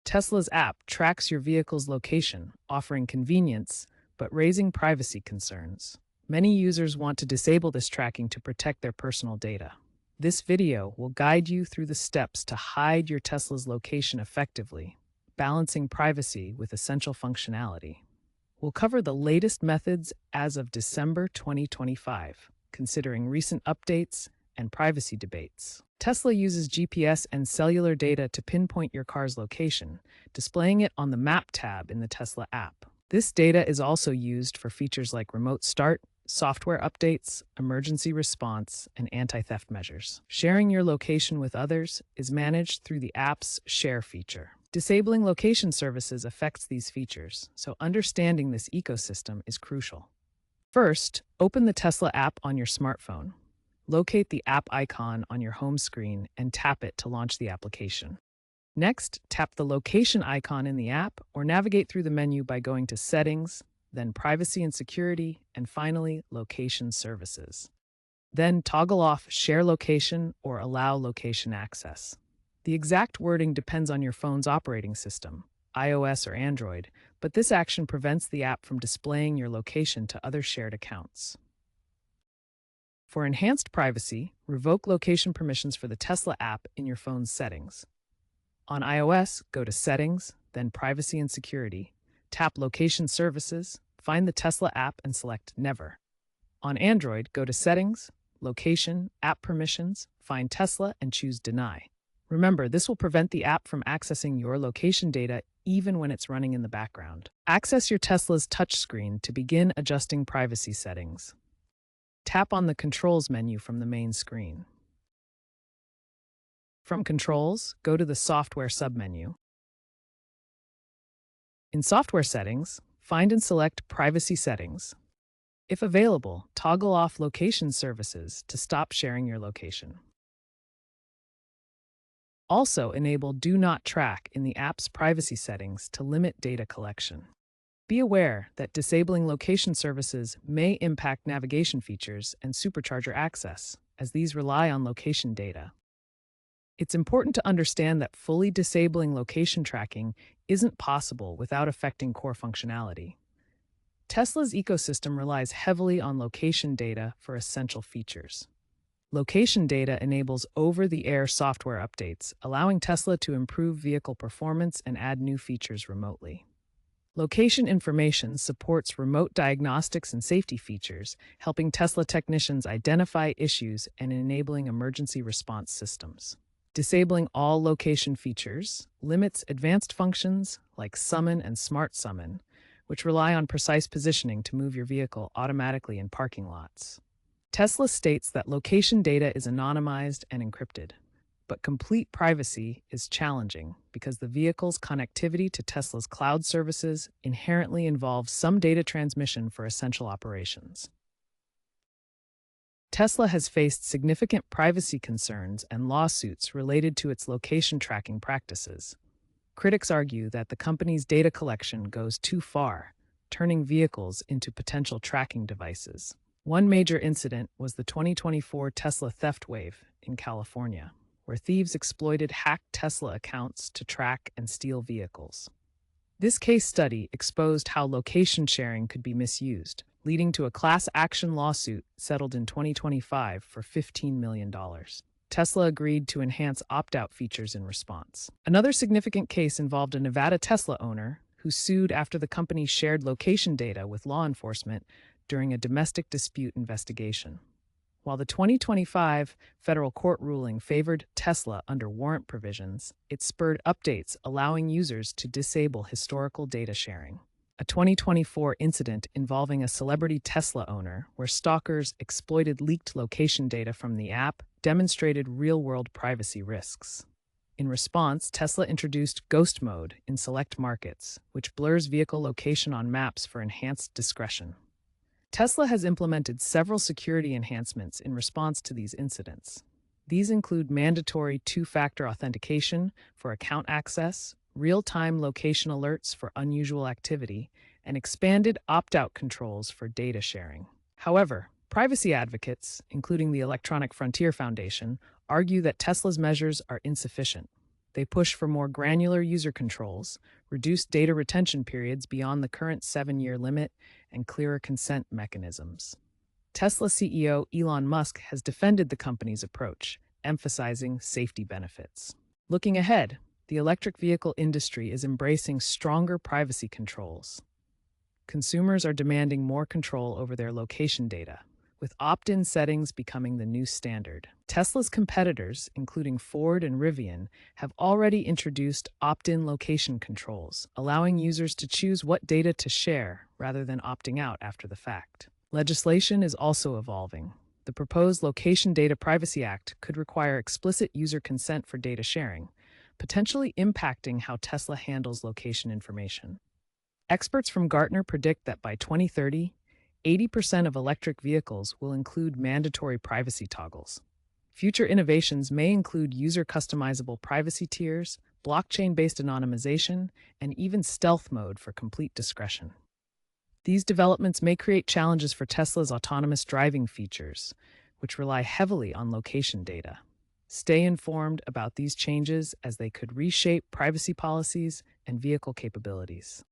Tesla's app tracks your vehicle's location, offering convenience, but raising privacy concerns. Many users want to disable this tracking to protect their personal data. This video will guide you through the steps to hide your Tesla's location effectively, balancing privacy with essential functionality. We'll cover the latest methods as of December 2025, considering recent updates and privacy debates. Tesla uses GPS and cellular data to pinpoint your car's location, displaying it on the Map tab in the Tesla app. This data is also used for features like remote start, software updates, emergency response, and anti-theft measures. Sharing your location with others is managed through the app's Share feature. Disabling location services affects these features, so understanding this ecosystem is crucial. First, open the Tesla app on your smartphone. Locate the app icon on your home screen and tap it to launch the application. Next, tap the location icon in the app or navigate through the menu by going to Settings, then Privacy and Security, and finally, Location Services. Then toggle off Share Location or Allow Location Access. The exact wording depends on your phone's operating system, iOS or Android, but this action prevents the app from displaying your location to other shared accounts. For enhanced privacy, revoke location permissions for the Tesla app in your phone's settings. On iOS, go to Settings, then Privacy and Security, tap Location Services, find the Tesla app and select Never. On Android, go to Settings, Location, App Permissions, find Tesla and choose Deny. Remember, this will prevent the app from accessing your location data even when it's running in the background. Access your Tesla's touchscreen to begin adjusting privacy settings. Tap on the Controls menu from the main screen. From Controls, go to the Software submenu. In Software Settings, find and select Privacy Settings. If available, toggle off Location Services to stop sharing your location. Also, enable Do Not Track in the app's privacy settings to limit data collection. Be aware that disabling location services may impact navigation features and supercharger access, as these rely on location data. It's important to understand that fully disabling location tracking isn't possible without affecting core functionality. Tesla's ecosystem relies heavily on location data for essential features. Location data enables over-the-air software updates, allowing Tesla to improve vehicle performance and add new features remotely. Location information supports remote diagnostics and safety features, helping Tesla technicians identify issues and enabling emergency response systems. Disabling all location features limits advanced functions like Summon and Smart Summon, which rely on precise positioning to move your vehicle automatically in parking lots. Tesla states that location data is anonymized and encrypted, but complete privacy is challenging because the vehicle's connectivity to Tesla's cloud services inherently involves some data transmission for essential operations. Tesla has faced significant privacy concerns and lawsuits related to its location tracking practices. Critics argue that the company's data collection goes too far, turning vehicles into potential tracking devices. One major incident was the 2024 Tesla theft wave in California, where thieves exploited hacked Tesla accounts to track and steal vehicles. This case study exposed how location sharing could be misused, leading to a class action lawsuit settled in 2025 for $15 million. Tesla agreed to enhance opt-out features in response. Another significant case involved a Nevada Tesla owner who sued after the company shared location data with law enforcement during a domestic dispute investigation. While the 2025 federal court ruling favored Tesla under warrant provisions, it spurred updates allowing users to disable historical data sharing. A 2024 incident involving a celebrity Tesla owner where stalkers exploited leaked location data from the app demonstrated real-world privacy risks. In response, Tesla introduced Ghost Mode in select markets, which blurs vehicle location on maps for enhanced discretion. Tesla has implemented several security enhancements in response to these incidents. These include mandatory two-factor authentication for account access, real-time location alerts for unusual activity, and expanded opt-out controls for data sharing. However, privacy advocates, including the Electronic Frontier Foundation, argue that Tesla's measures are insufficient. They push for more granular user controls, reduced data retention periods beyond the current 7-year limit, and clearer consent mechanisms. Tesla CEO Elon Musk has defended the company's approach, emphasizing safety benefits. Looking ahead, the electric vehicle industry is embracing stronger privacy controls. Consumers are demanding more control over their location data, with opt-in settings becoming the new standard. Tesla's competitors, including Ford and Rivian, have already introduced opt-in location controls, allowing users to choose what data to share rather than opting out after the fact. Legislation is also evolving. The proposed Location Data Privacy Act could require explicit user consent for data sharing, potentially impacting how Tesla handles location information. Experts from Gartner predict that by 2030, 80% of electric vehicles will include mandatory privacy toggles. Future innovations may include user-customizable privacy tiers, blockchain-based anonymization, and even stealth mode for complete discretion. These developments may create challenges for Tesla's autonomous driving features, which rely heavily on location data. Stay informed about these changes as they could reshape privacy policies and vehicle capabilities.